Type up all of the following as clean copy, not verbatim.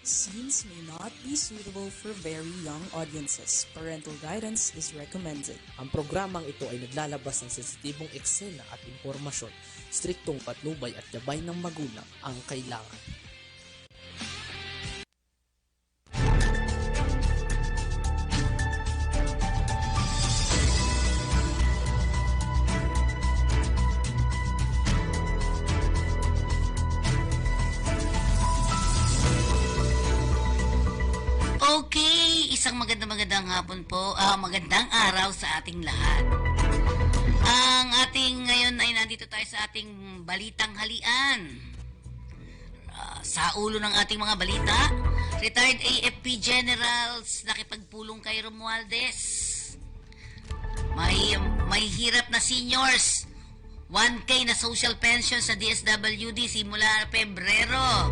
Scenes may not be suitable for very young audiences. Parental guidance is recommended. Ang programang ito ay naglalabas ng sensitibong eksena at impormasyon. Striktong patnubay at gabay ng magulang ang kailangan. Okay, isang magandang hapon po, magandang araw sa ating lahat. Ang ating ngayon ay nandito tayo sa ating balitang halian. Sa ulo ng ating mga balita, retired AFP generals nakipagpulong kay Romualdez. May hirap na seniors, 1K na social pension sa DSWD simula Pebrero.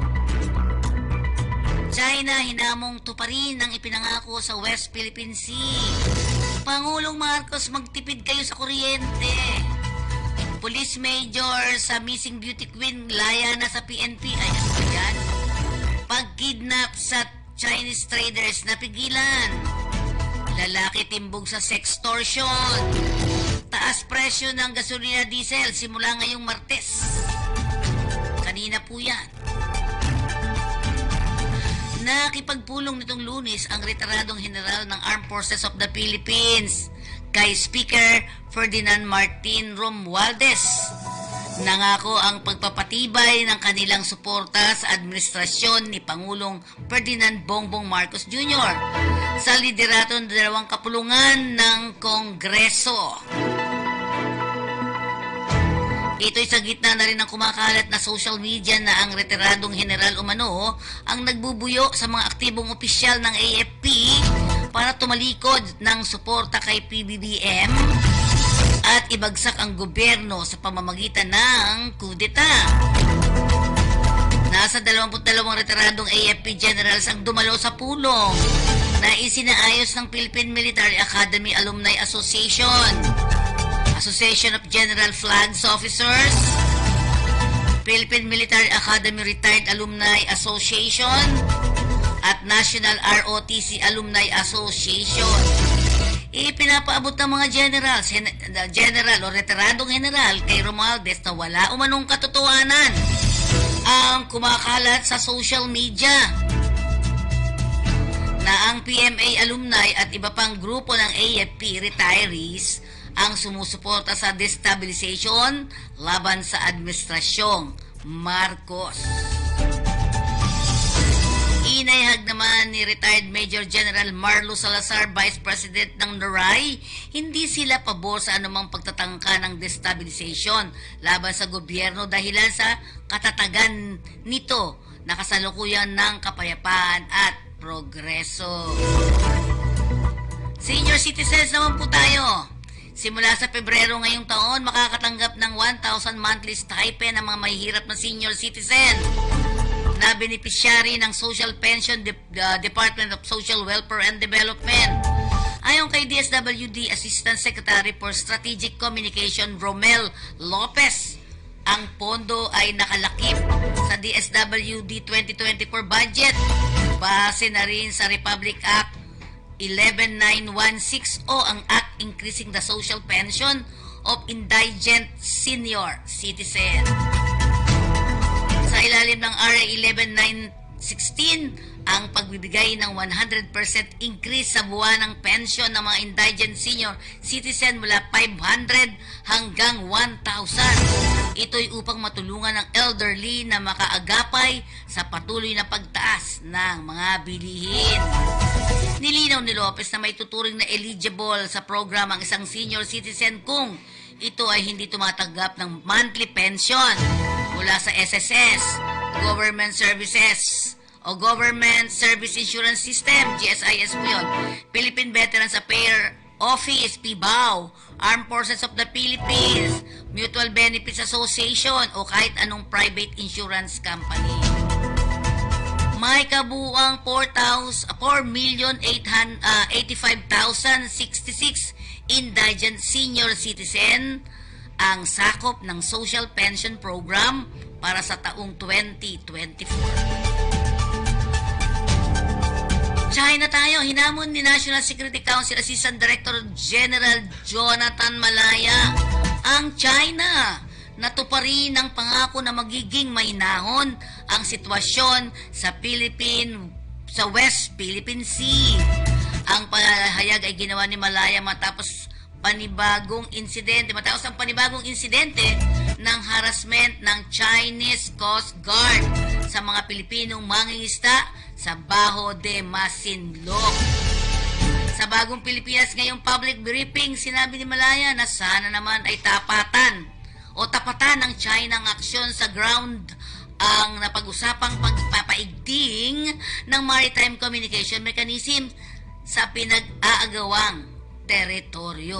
China hinamong tuparin ang ipinangako sa West Philippine Sea. Pangulong Marcos, magtipid kayo sa kuryente. Police Major sa missing beauty queen, laya na sa PNP. Ay, ano ba yan? Pagkidnap sa Chinese traders, napigilan. Lalaki timbog sa sextortion. Taas presyo ng gasolina diesel simula ngayong Martes. Kanina po yan. Nakipagpulong nitong Lunes ang retiradong general ng Armed Forces of the Philippines kay Speaker Ferdinand Martin Romualdez. Nangako ang pagpapatibay ng kanilang suporta sa administrasyon ni Pangulong Ferdinand Bongbong Marcos Jr. sa liderato ng dalawang kapulungan ng Kongreso. Ito'y sa gitna na rin ng kumakalat na social media na ang retiradong general umano ang nagbubuyo sa mga aktibong opisyal ng AFP para tumalikod ng suporta kay PBBM at ibagsak ang gobyerno sa pamamagitan ng kudeta. Nasa 22 retiradong AFP generals ang dumalo sa pulong na isinaayos ng Philippine Military Academy Alumni Association, Association of General Flags Officers, Philippine Military Academy Retired Alumni Association, at National ROTC Alumni Association. Ipinapaabot ng mga general o retiradong general kay Romualdez na wala umanong katotohanan ang kumakalat sa social media na ang PMA alumni at iba pang grupo ng AFP retirees ang sumusuporta sa destabilization laban sa administrasyong Marcos. Inayhag naman ni retired Major General Marlo Salazar, Vice President ng NORAI, hindi sila pabor sa anumang pagtatangka ng destabilization laban sa gobyerno dahilan sa katatagan nito na kasalukuyan ng kapayapaan at progreso. Senior citizens naman po tayo. Simula sa Pebrero ngayong taon, makakatanggap ng 1,000 monthly stipend ang mga mahihirap na senior citizen na beneficiary ng Social Pension Department of Social Welfare and Development. Ayon kay DSWD Assistant Secretary for Strategic Communication Romel Lopez, ang pondo ay nakalakip sa DSWD 2024 budget base na rin sa Republic Act 11916 o ang Act Increasing the Social Pension of Indigent Senior Citizen. Sa ilalim ng RA 11916, ang pagbibigay ng 100% increase sa buwanang pensyon ng mga indigent senior citizen mula 500 hanggang 1,000. Ito'y upang matulungan ang elderly na makaagapay sa patuloy na pagtaas ng mga bilihin. Nilinaw ni Lopez na may tuturing na eligible sa program ang isang senior citizen kung ito ay hindi tumatanggap ng monthly pension mula sa SSS, Government Services o Government Service Insurance System, GSIS po yun, Philippine Veterans Affairs Office, PBAO, Armed Forces of the Philippines, Mutual Benefits Association o kahit anong private insurance company. May kabuuang 4,085,066 indigent senior citizen ang sakop ng Social Pension Program para sa taong 2024. China tayo. Hinamon ni National Security Council Assistant Director General Jonathan Malaya ang China. Natuparin ang pangako na magiging mainahon ang sitwasyon sa West Philippine Sea. Ang pahayag ay ginawa ni Malaya matapos ang panibagong insidente ng harassment ng Chinese Coast Guard sa mga Pilipinong mangingisda sa Baho de Masinloc. Sa Bagong Pilipinas ngayong public briefing, sinabi ni Malaya na sana naman ay tapatan ng China ang aksyon sa ground ang napag-usapang pagpapaigting ng maritime communication mechanism sa pinag-aagawang teritoryo.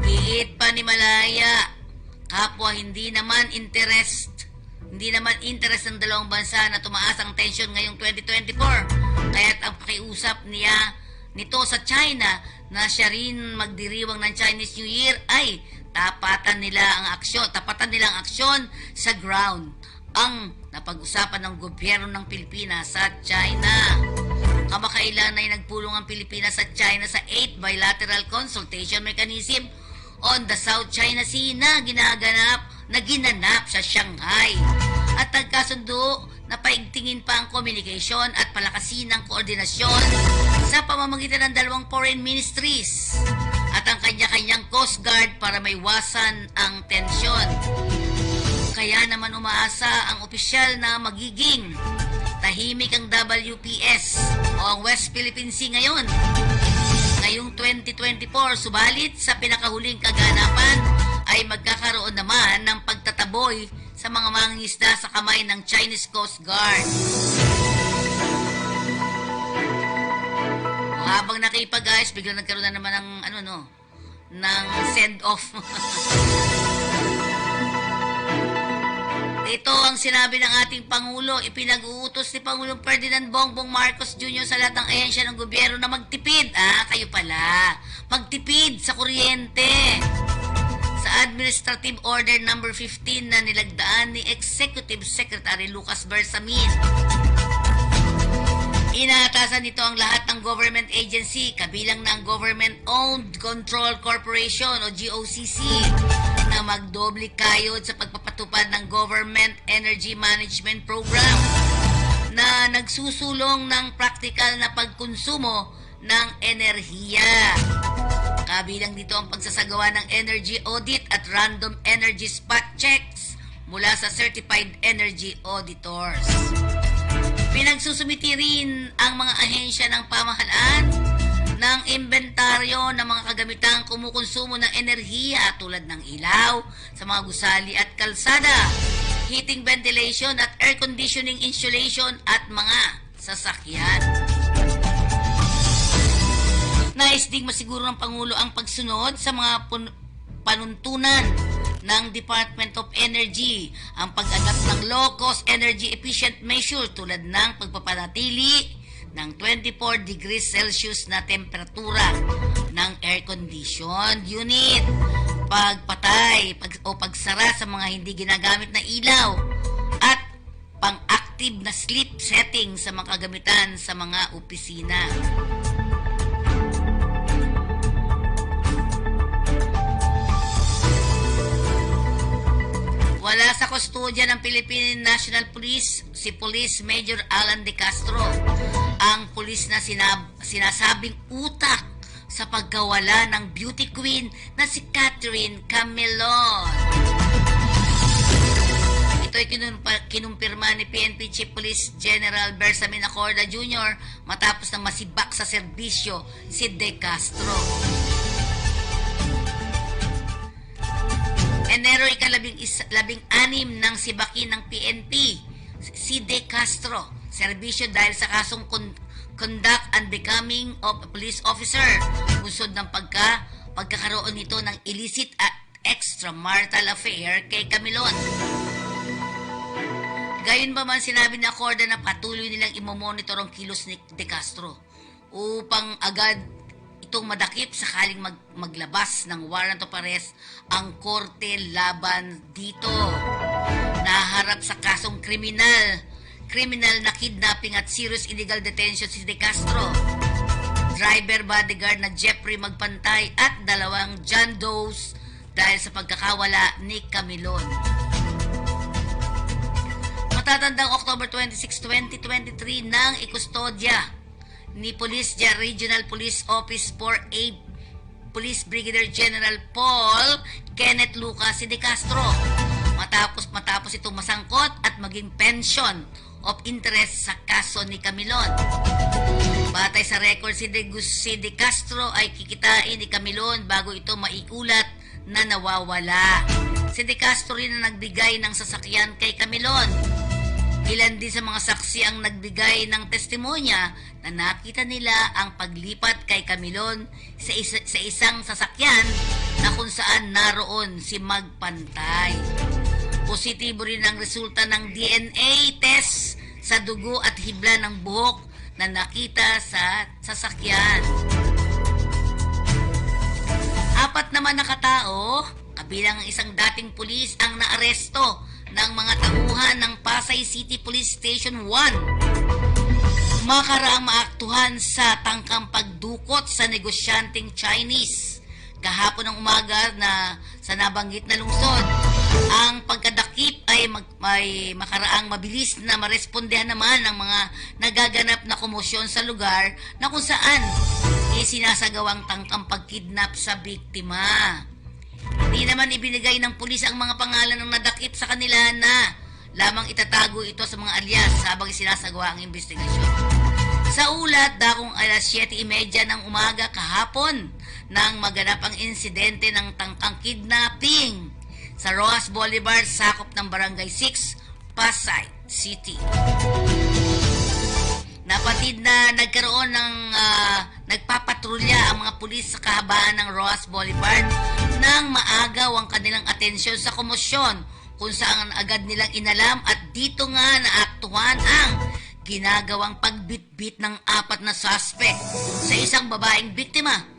Giit pa ni Malaya, kapwa hindi naman interest ng dalawang bansa na tumaas ang tensyon ngayong 2024. Kaya't ang pakiusap nito sa China na siya rin magdiriwang ng Chinese New Year ay tapatan nila ang aksyon sa ground ang napag-usapan ng gobyerno ng Pilipinas sa China. Kamakailan ay nagpulong ang Pilipinas at China sa 8th Bilateral Consultation Mechanism on the South China Sea na ginanap sa Shanghai. At nagkasundo na paigtingin pa ang communication at palakasin ang koordinasyon sa pamamagitan ng dalawang foreign ministries at ang kanya-kanyang Coast Guard para maiwasan ang tensyon. Kaya naman umaasa ang opisyal na magiging tahimik ang WPS o ang West Philippine Sea ngayong 2024. Subalit sa pinakahuling kaganapan ay magkakaroon naman ng pagtataboy sa mga mangingisda sa kamay ng Chinese Coast Guard. Habang nakipag-ayos, biglang nagkaroon na naman ng send-off. Ito ang sinabi ng ating Pangulo. Ipinag-uutos ni Pangulong Ferdinand Bongbong Marcos Jr. sa lahat ng ahensya ng gobyerno na magtipid. Kayo pala. Magtipid sa kuryente. Sa Administrative Order No. 15 na nilagdaan ni Executive Secretary Lucas Bersamin. Inaatasan nito ang lahat ng government agency, kabilang na ang Government-Owned Control Corporation o GOCC, na magdoble kayod sa pagpapatupad ng Government Energy Management Program na nagsusulong ng praktikal na pagkonsumo ng enerhiya. Kabilang dito ang pagsasagawa ng energy audit at random energy spot checks mula sa Certified Energy Auditors. Pinagsusumiti rin ang mga ahensya ng pamahalaan ng inventaryo ng mga kagamitang kumukonsumo ng enerhiya tulad ng ilaw sa mga gusali at kalsada, heating, ventilation at air conditioning installation at mga sasakyan. Nais ding masiguro ng Pangulo ang pagsunod sa mga panuntunan ng Department of Energy, ang pag-adopt ng low-cost energy efficient measure tulad ng pagpapanatili ng 24 degrees Celsius na temperatura ng air-conditioned unit, pagpatay o pagsara sa mga hindi ginagamit na ilaw, at pang-active na sleep setting sa mga kagamitan sa mga opisina. Wala sa kustodya ng Philippine National Police si Police Major Alan De Castro, ang pulis na sinasabing utak sa pagkawala ng beauty queen na si Catherine Camelon. Ito ay kinumpirma ni PNP Chief Police General Bersamin Acorda Jr. matapos na masibak sa serbisyo si De Castro. Enero ika-16 ng sibakin ng PNP si De Castro, serbisyo dahil sa kasong conduct and becoming of a police officer, usod ng pagkakaroon nito ng illicit at extramarital affair kay Camilon. Gayon ba man, sinabi ni Acorda na patuloy nilang imomonitor ang kilos ni De Castro upang agad itong madakip sakaling maglabas ng warrant of arrest ang korte laban dito. Naharap sa kasong kriminal criminal na kidnapping at serious illegal detention si De Castro. Driver bodyguard na Jeffrey Magpantay at 2 John Does dahil sa pagkakawala ni Camilon. Matatandang October 26, 2023 nang ikustodya ni Police Regional Police Office 4A Police Brigadier General Paul Kenneth Lucas si De Castro matapos itong masangkot at maging pension of interest sa kaso ni Camilon. Batay sa record, si De Castro ay kikitain ni Camilon bago ito maiulat na nawawala. Si De Castro rin na nagbigay ng sasakyan kay Camilon. Ilan din sa mga saksi ang nagbigay ng testimonya na nakita nila ang paglipat kay Camilon sa isang sasakyan na kung saan naroon si Magpantay. Positibo rin ang resulta ng DNA test sa dugo at hibla ng buhok na nakita sa sasakyan. 4 naman na katao, kabilang isang dating pulis ang naaresto ng mga tauhan ng Pasay City Police Station 1. Makaraang maaktuhan sa tangkang pagdukot sa negosyanteng Chinese. Kahapon ng umaga na sa nabanggit na lungsod. Ang pagkadakip ay makaraang mabilis na marespondehan naman ng mga nagaganap na komosyon sa lugar na kung saan isinasagawang tangkang pagkidnap sa biktima. Hindi naman ibinigay ng pulis ang mga pangalan ng nadakip sa kanila na lamang itatago ito sa mga alias habang sinasagawa ang investigasyon. Sa ulat, dakong alas 7:30 ng umaga kahapon nang maganap ang insidente ng tangkang kidnapping sa Rojas Boulevard, sakop ng Barangay 6, Pasay City. Napatid na nagkaroon ng nagpapatrolya ang mga pulis sa kahabaan ng Rojas Boulevard nang maagaw ang kanilang atensyon sa komosyon kung saan agad nilang inalam at dito nga naaktuhan ang ginagawang pagbitbit ng 4 na suspect sa isang babaeng biktima.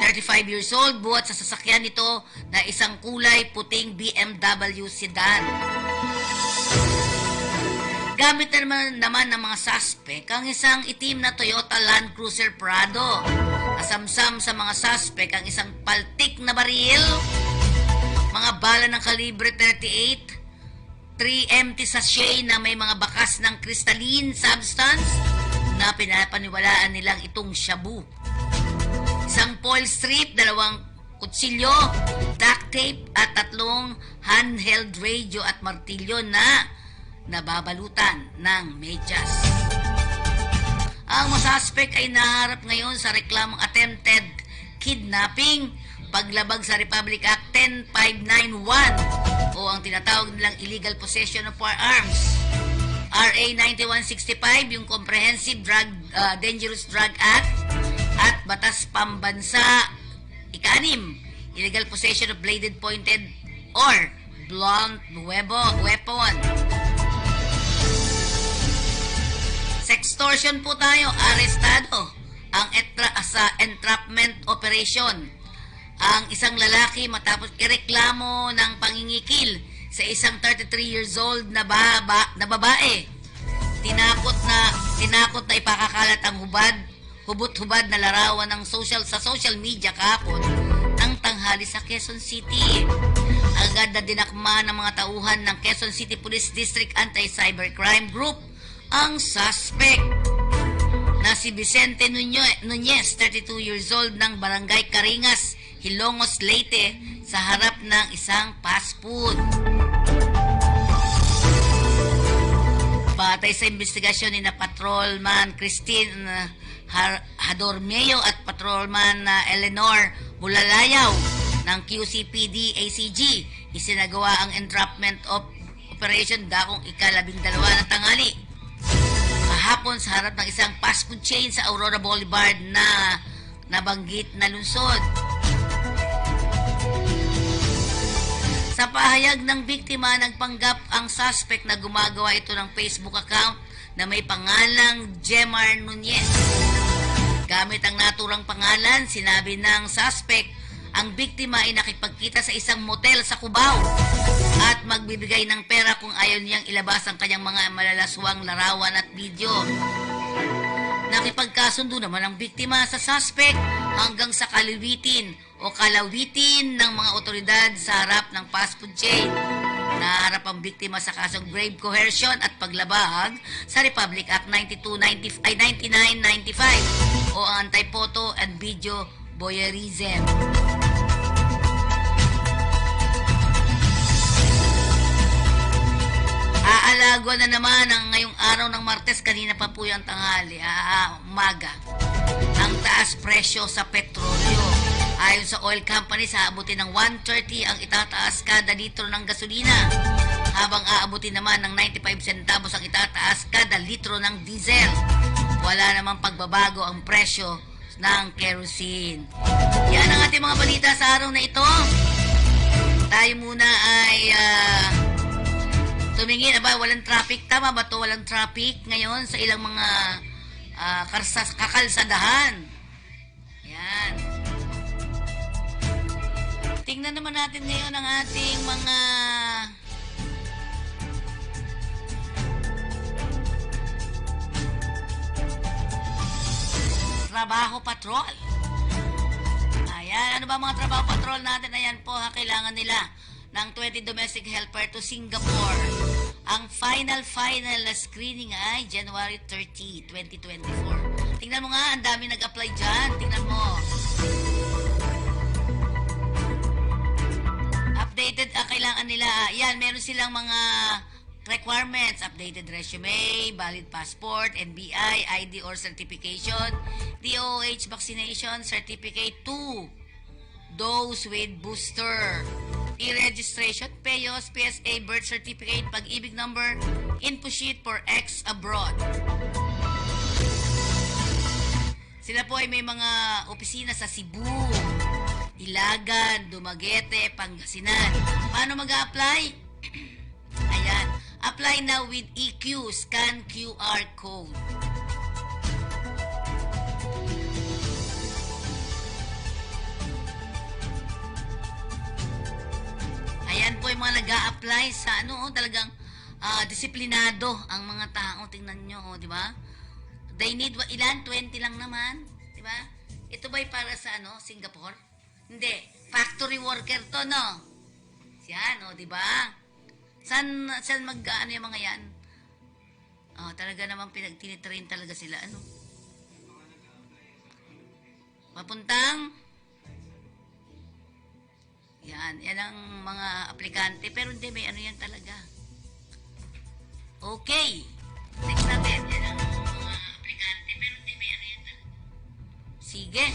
35 years old, buhat sa sasakyan nito na isang kulay puting BMW sedan. Gamit naman ng mga suspect ang isang itim na Toyota Land Cruiser Prado. Kasamsam sa mga suspect ang isang paltik na baril, mga bala ng kalibre 38, 3 empty sachet na may mga bakas ng crystalline substance na pinapaniwalaan nilang itong shabu. Isang foil strip, 2 kutsilyo, duct tape at 3 handheld radio at martilyo na nababalutan ng medyas. Ang mga suspect ay naharap ngayon sa reklamong attempted kidnapping, paglabag sa Republic Act 10591 o ang tinatawag nilang illegal possession of firearms. RA 9165, yung Comprehensive Dangerous Drug Act, at Batas Pambansa ika-6, illegal possession of bladed pointed or blunt weapon. Sextortion po tayo, arestado ang sa entrapment operation. Ang isang lalaki matapos ireklamo ng pangingikil sa isang 33 years old na babae. Tinakot na ipakakalat ang hubot-hubad na larawan ng sa social media kahapon ng tanghali sa Quezon City. Agad na dinakma ng mga tauhan ng Quezon City Police District Anti-Cybercrime Group ang suspect na si Vicente Nunez, 32 years old ng Barangay Caringas, Hilongos, Leyte, sa harap ng isang fast food. Batay sa investigasyon ni na Patrolman Christine Hadormeo at Patrolman Eleanor Bulalayaw ng QCPD ACG, isinagawa ang entrapment operation dakong ika-12 ng tanghali. Kahapon sa harap ng isang fast food chain sa Aurora Boulevard na nabanggit na lungsod. Sa pahayag ng biktima, nagpanggap ang suspect na gumagawa ito ng Facebook account na may pangalang Jemar Nunez. Gamit ang naturang pangalan, sinabi ng suspect Ang biktima ay nakipagkita sa isang motel sa Cubao at magbibigay ng pera kung ayaw niyang ilabas ang kanyang mga malalaswang larawan at video. Nakipagkasundo naman ang biktima sa suspect hanggang sa kalawitin ng mga otoridad sa harap ng fast food chain. Naharap ang biktima sa kasong grave coercion at paglabag sa Republic Act 9995 o Anti-Photo and Video Voyeurism. Aalago na naman ang ngayong araw ng Martes, kanina pa po yung tanghali, umaga. Ang taas presyo sa petrolyo. Ayon sa oil company, aabutin ng 130 ang itataas kada litro ng gasolina, habang aabutin naman ng 95 centavos ang itataas kada litro ng diesel. Wala namang pagbabago ang presyo ng kerosene. Yan ang ating mga balita sa araw na ito. Tayo muna ay tumingin. Walang traffic. Tama ba to? Walang traffic ngayon sa ilang mga kakalsadahan. Yan. Tingnan naman natin ngayon ang ating mga trabaho patrol. Ayan, ano ba mga trabaho patrol natin? Ayan po, kailangan nila ng 20 domestic helper to Singapore. Ang final na screening ay January 30, 2024. Tingnan mo nga, ang dami nag-apply dyan. Tingnan mo. Updated, kailangan nila. Yan, meron silang mga requirements: updated resume, valid passport, NBI, ID or certification, DOH vaccination certificate 2, those with booster, e-registration, PEOS, PSA, birth certificate, pag-ibig number, info sheet for ex abroad. Sila po ay may mga opisina sa Cebu, Ilagan, Dumaguete, Pangasinan. Paano mag-a-apply? Ayan. Apply now with EQ. Scan QR code. Ayan po yung mga nag-a-apply sa talagang disiplinado ang mga tao. Tingnan nyo, di ba? They need, ilan? 20 lang naman. Di ba? Ito ba'y para sa Singapore? Hindi. Factory worker to, no? Yan, di ba? Saan mag-ano yung mga yan? Talaga namang tinitrain talaga sila. Papuntang? Yan ang mga aplikante. Pero hindi, may yan talaga. Okay. Next natin. Yan ang mga aplikante. Pero hindi, may yan talaga. Sige.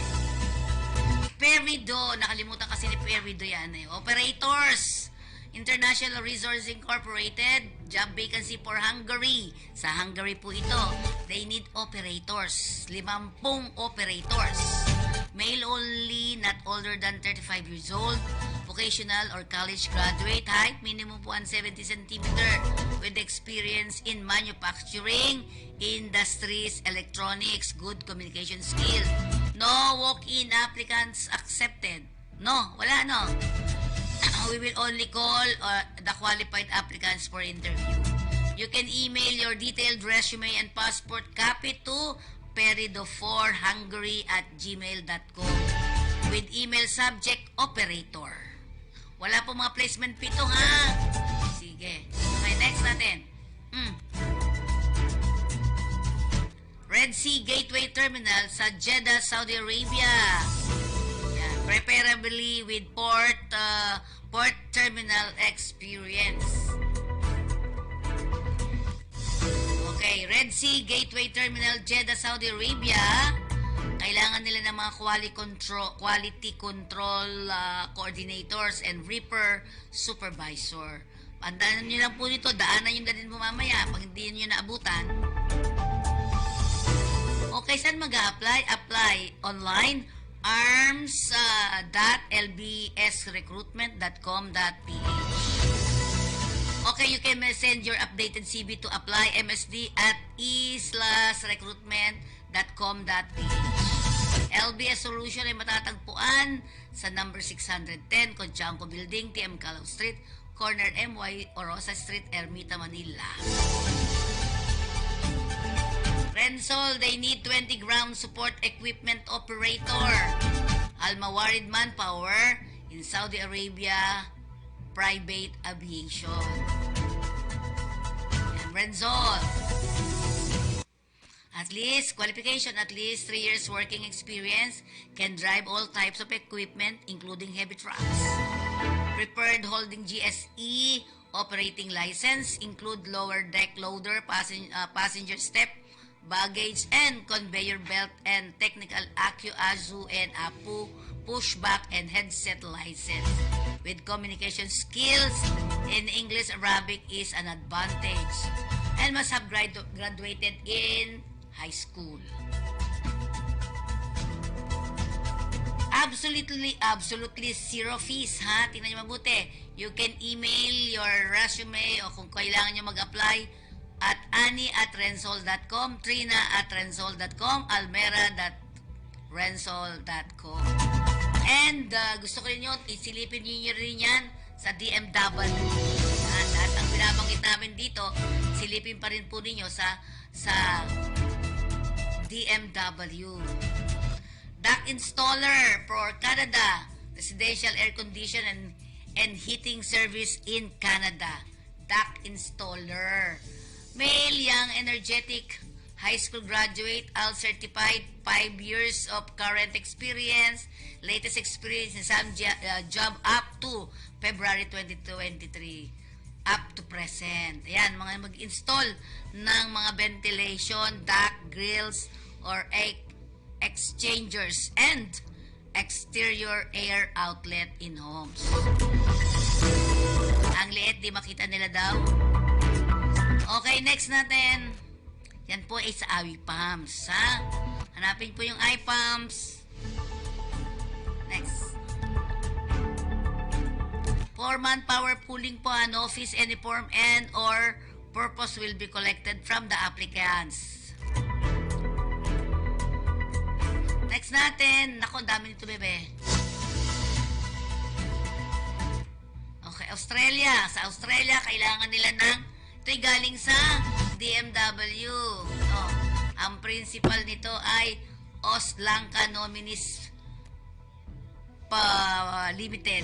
Perido. Nakalimutan kasi ni Perido yan. Operators. International Resources Incorporated, job vacancy for Hungary. Sa Hungary po ito. They need operators. 50 operators. Male only, not older than 35 years old. Vocational or college graduate. Height, minimum 170 cm. With experience in manufacturing, industries, electronics, good communication skills. No walk-in applicants accepted. No, wala no. We will only call the qualified applicants for interview. You can email your detailed resume and passport copy to perido4hungary@gmail.com with email subject operator. Wala po mga placement pito, ha? Sige. Okay, next natin. Red Sea Gateway Terminal sa Jeddah, Saudi Arabia. Yan. Preferably with port terminal experience. Okay, Red Sea Gateway Terminal, Jeddah, Saudi Arabia. Kailangan nila ng mga quality control coordinators and reaper supervisor. Pandaanan nyo lang po nito, daanan yung ganin mo mamaya pag hindi nyo naabutan. Okay, saan mag-a-apply? Apply online, arms.lbsrecruitment.com.ph. Okay, you can send your updated CV to apply msd@e/recruitment.com.ph. LBS Solution ay matatagpuan sa number 610 Conchangco Building, TM Calao Street, corner MY Orosa Street, Ermita, Manila. Rensol, they need 20 ground support equipment operator. Almawarid Manpower in Saudi Arabia Private Aviation. Yan, Rensol. At least, qualification, at least 3 years working experience, can drive all types of equipment, including heavy trucks. Prepared holding GSE operating license, include lower deck loader, passenger step, baggage, and conveyor belt, and technical ACU, AZU, and APU, pushback, and headset license. With communication skills in English, Arabic is an advantage. And must have graduated in high school. Absolutely zero fees, ha? Tingnan nyo mabuti. You can email your resume o kung kailangan nyo mag-apply at ani@rensol.com, trina@rensol.com, almera.rensol.com. And gusto ko rin yun, isilipin nyo rin yan sa DMW. At ang binabanggit namin dito, silipin pa rin po ninyo sa DMW. Duct installer for Canada. Residential air condition and heating service in Canada. Duct installer. Male, young, energetic, high school graduate, AL certified, 5 years of current experience, latest experience in some job up to February 2023. Up to present. Ayan, mga mag-install ng mga ventilation, duct, grills, or exchangers and exterior air outlet in homes. Ang liit, di makita nila daw. Okay, next natin. Yan po ay sa Awi Pumps, ha? Hanapin po yung iPumps. Next. For manpower pooling po, an office, any form and or purpose will be collected from the applicants. Next natin. Naku, dami nito, bebe. Okay, Australia. Sa Australia, kailangan nila ng, ito'y galing sa DMW. Oh, ang principal nito ay Lanka Nominees Limited.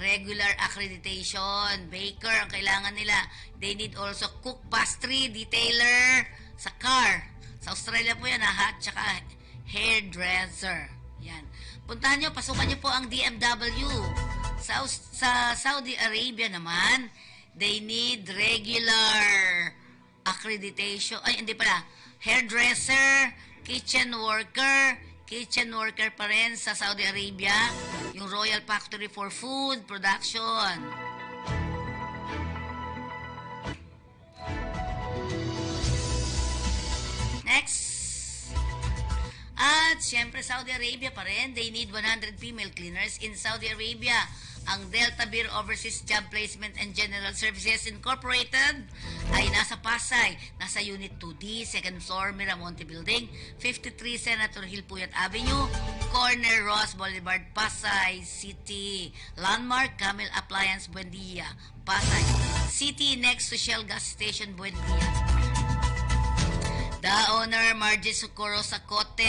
Regular accreditation. Baker, ang kailangan nila. They need also cook, pastry, detailer sa car. Sa Australia po yan, ha? Tsaka hairdresser. Yan. Puntahan nyo, pasukan nyo po ang DMW. Sa Saudi Arabia naman, they need regular accreditation. Ay, hindi pala. Hairdresser, kitchen worker pa rin sa Saudi Arabia. Yung Royal Factory for Food Production. Next. At syempre Saudi Arabia pa rin, they need 100 female cleaners in Saudi Arabia. Ang Delta Beer Overseas Job Placement and General Services Incorporated ay nasa Pasay, nasa Unit 2D, 2nd floor, Miramonte Building, 53 Senator Hill Puyat Avenue, corner Ross Boulevard, Pasay City. Landmark, Camel Appliance, Buendia, Pasay City, next to Shell Gas Station, Buendia. The owner, Margie Socorro Sacote.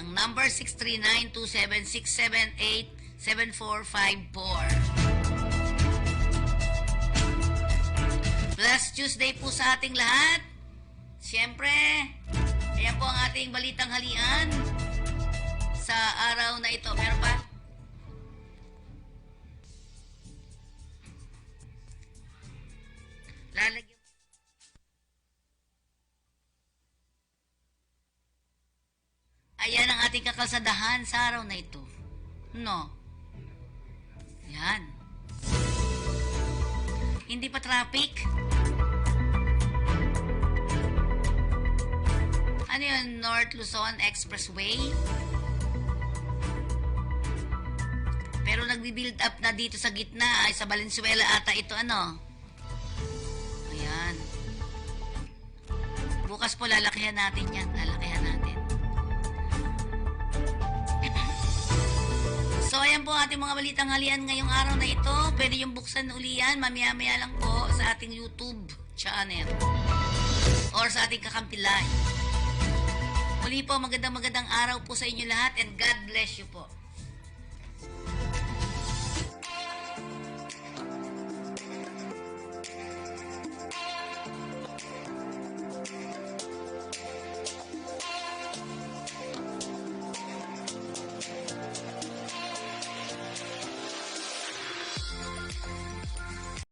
Ang number 639-276-7454. Blessed Tuesday po sa ating lahat. Siyempre, ayan po ang ating balitang halian sa araw na ito. Meron pa? Lalagyan. Ayan ang ating kakalsadahan sa araw na ito. No. Yan. Hindi pa traffic. Ano yun? North Luzon Expressway. Pero nagbi-build up na dito sa gitna. Ay, sa Valenzuela ata ito, ano? Ayan. Bukas po lalakihan natin yan. Lalakihan natin. yan po ating mga balitang halian ngayong araw na ito. Pwede yung buksan uli yan, mamaya-maya lang po sa ating YouTube channel or sa ating Kakampi Live. Muli po, magandang araw po sa inyo lahat and God bless you po.